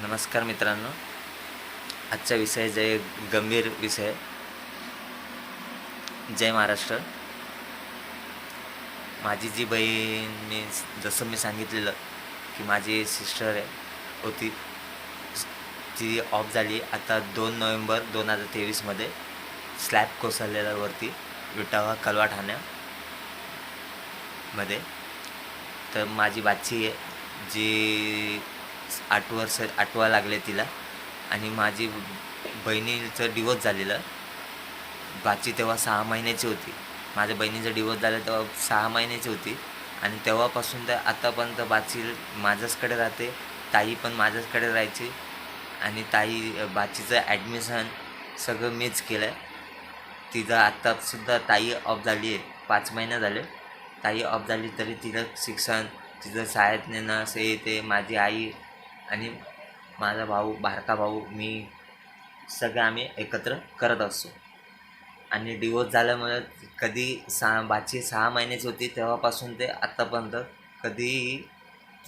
नमस्कार मित्रांनो. आजचा विषय गंभीर विषय. जय महाराष्ट्र. माझी जी बहीण जसं मी सांगितलेलं की माझी सिस्टर आहे होती, ती ऑफ झाली आता 2 नोव्हेंबर 2023मध्ये स्लॅब कोसळलेला वरती विटावा कलवा ठाण्यामध्ये. तर माझी बाची आहे जी 8 लागले तिला, आणि माझी बहिणीचं डिवोर्स झालेलं. बाची तेव्हा 6 महिन्याची होती. माझ्या बहिणीचा डिवोर्स झाला तेव्हा 6 महिन्याची होती, आणि तेव्हापासून तर आतापर्यंत बाची माझ्याचकडे राहते. ताई पण माझ्याचकडे राहायची, आणि बाचीचं ॲडमिशन सगळं मीच केलं आहे. तिचं आत्तासुद्धा ताई ऑफ झाली आहे, 5 महिने झाले. ताई ऑफ झाली तरी तिचं शिक्षण, तिचं शाळेत नेणं असे ते माझी आई आणि माझा भाऊ, बारका भाऊ, मी सगळं आम्ही एकत्र करत असतो. आणि डिवोर्स झाल्यामुळे बाची 6 महिन्याची होती तेव्हापासून ते आत्तापर्यंत कधीही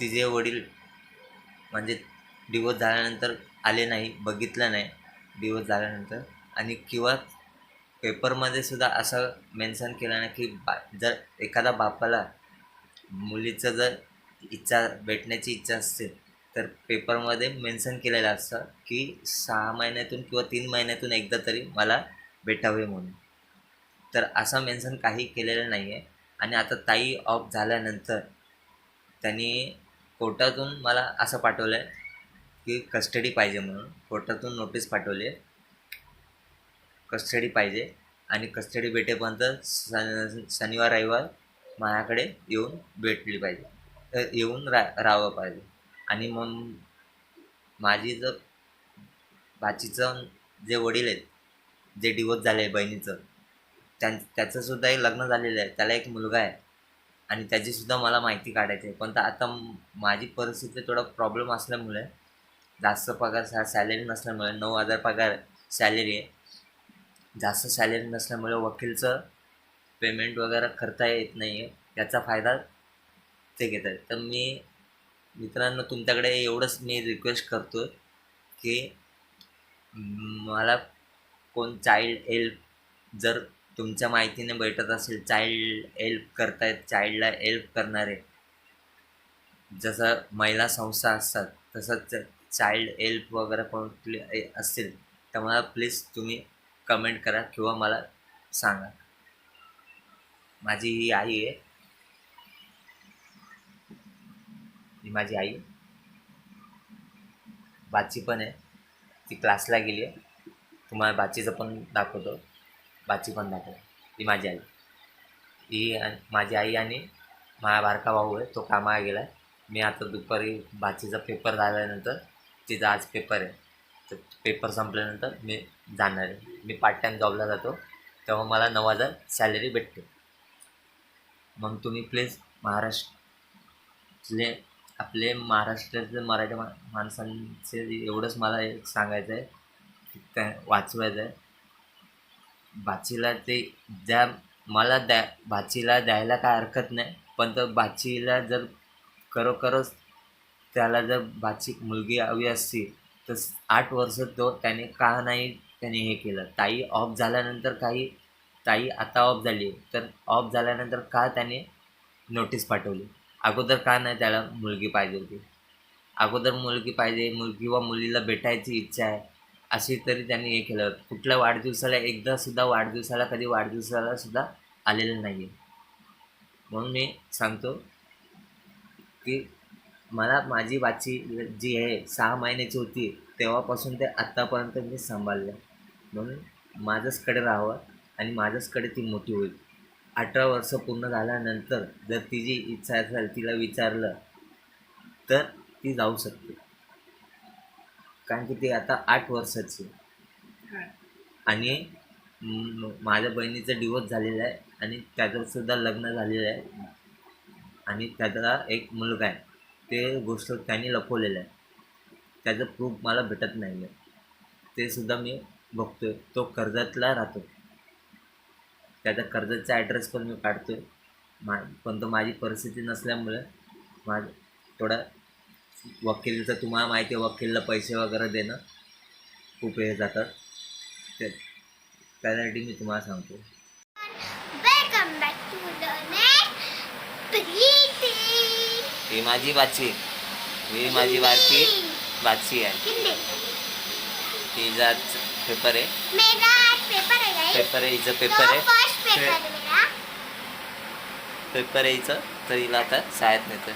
तिचे वडील म्हणजे डिवोर्स झाल्यानंतर आले नाही, बघितलं नाही डिवोर्स झाल्यानंतर. आणि किंवा पेपरमध्ये सुद्धा असं मेन्शन केलं नाही की जर एखादा बापाला मुलीचं जर भेटण्याची इच्छा असते तर पेपरमध्ये मेन्शन केलेलं असतं की 6 महिन्यातून किंवा 3 महिन्यातून एकदा तरी मला भेटावे म्हणून. तर असं मेन्शन काही केलेलं नाही आहे. आणि आता ताई ऑफ झाल्यानंतर त्यांनी कोर्टातून मला असं पाठवलं आहे की कस्टडी पाहिजे म्हणून. कोर्टातून नोटीस पाठवली आहे, कस्टडी पाहिजे, आणि कस्टडी भेटेपर्यंत शनिवार रविवार माझ्याकडे येऊन भेटली पाहिजे, येऊन राहावं पाहिजे. आणि मग माझी जर बाचीचं जे वडील आहेत, जे डिवोर्स झाले आहे बहिणीचं, त्याचंसुद्धा एक लग्न झालेलं आहे, त्याला एक मुलगा आहे, आणि त्याचीसुद्धा मला माहिती काढायची आहे. पण आता माझी परिस्थिती थोडा प्रॉब्लेम असल्यामुळे, जास्त पगार सॅलरी नसल्यामुळे, 9,000 पगार सॅलरी आहे, जास्त सॅलरी नसल्यामुळे वकीलचं पेमेंट वगैरे करता येत नाही आहे. त्याचा फायदा ते घेत आहे. तर मित्रांनो, तुमच्याकडे एवढंच मी रिक्वेस्ट करतो की मला कोण चाइल्ड हेल्प जर तुमच्या माहितीने भेटत असेल, चाइल्ड हेल्प करतायत, चाइल्डला हेल्प करणारे, जसं महिला संस्था असतात तसंच चाइल्ड हेल्प वगैरे कोणती असतील तर मला प्लीज तुम्ही कमेंट करा किंवा मला सांगा. माझी ही आई आहे, ही माझी आई. बाची पण आहे, ती क्लासला गेली आहे. तुम्हाला बाचीचं पण दाखवतो, बाची पण दाखवतो. ही माझी आई, माझी आई, आणि माझा बारका भाऊ आहे, तो कामाला गेला आहे. मी आता दुपारी बाचीचा पेपर झाल्यानंतर, तिचा आज पेपर आहे, तर पेपर संपल्यानंतर मी जाणार आहे. मी पार्ट टाईम जॉबला जातो, तेव्हा मला 9,000 सॅलरी भेटते. मग तुम्ही प्लीज आपले महाराष्ट्रातले मराठी माणसांचे एवढंच मला एक सांगायचं आहे की काय वाचवायचं आहे. बाचीला ते मला बाचीला द्यायला काय हरकत नाही, पण तर बाचीला जर खरोखरच त्याला जर बाची मुलगी हवी असती तर 8 वर्ष त्याने का नाही त्याने हे केलं. ताई ऑफ झाल्यानंतर ताई आता ऑफ झाली, तर ऑफ झाल्यानंतर का त्याने नोटीस पाठवली? अगोदर का नाही त्याला मुलगी पाहिजे होती? अगोदर मुलगी पाहिजे, किंवा मुलीला भेटायची इच्छा आहे अशी तरी त्यांनी हे केलं. कुठल्या वाढदिवसाला सुद्धा आलेलं नाही आहे. म्हणून मी सांगतो की मला माझी बाची जी आहे 6 महिन्याची होती तेव्हापासून ते आत्तापर्यंत मी सांभाळलं, म्हणून माझ्याचकडे राहावं आणि माझ्याचकडे ती मोठी होईल. 18 वर्ष पूर्ण झाल्यानंतर जर तिची इच्छा असेल, तिला विचारलं तर ती जाऊ शकते, कारण की ती आता 8 वर्षाची. आणि माझ्या बहिणीचं डिवोर्स झालेलं आहे, आणि त्याचंसुद्धा लग्न झालेलं आहे, आणि त्याचा एक मुलगा आहे. ते गोष्ट त्यांनी लपवलेलं आहे, त्याचं प्रूफ मला भेटत नाही आहे. ते सुद्धा मी बघतोय. तो कर्जतला राहतो, त्याचा कर्जतचा ॲड्रेस पण मी काढतो आहे. पण तो माझी परिस्थिती नसल्यामुळे थोडा वकीलचं तुम्हाला माहिती आहे, वकीलला पैसे वगैरे देणं खूप हे जातात. ते त्यासाठी मी तुम्हाला सांगतो. Welcome back to the next Preeti. ही माझी बाची, ही माझी बारकी बाची आहे. हिंदी. तिचा पेपर आहे. मेरा आज पेपर है गाइस. पेपर आहे, हिचं पेपर आहे. फर्स्ट पेपर है मेरा. पेपर आहे हिचं, तर हिला आता शाळेत नेतं.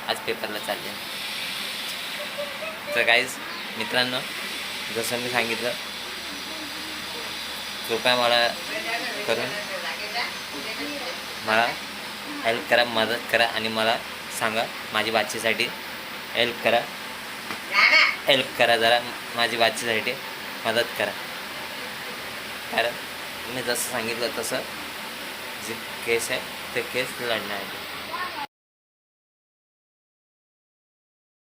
आज पेपरला चालले. तर गाईज मित्रांनो, जसं मी सांगितलं, कृपया मला करून मला हेल्प करा, मदत करा आणि मला सांगा माझी बाचीसाठी हेल्प करा जरा, माझी बाचीसाठी मदत करा. कारण मी जसं सांगितलं तसं जे केस आहे ते केस लढणार आहे.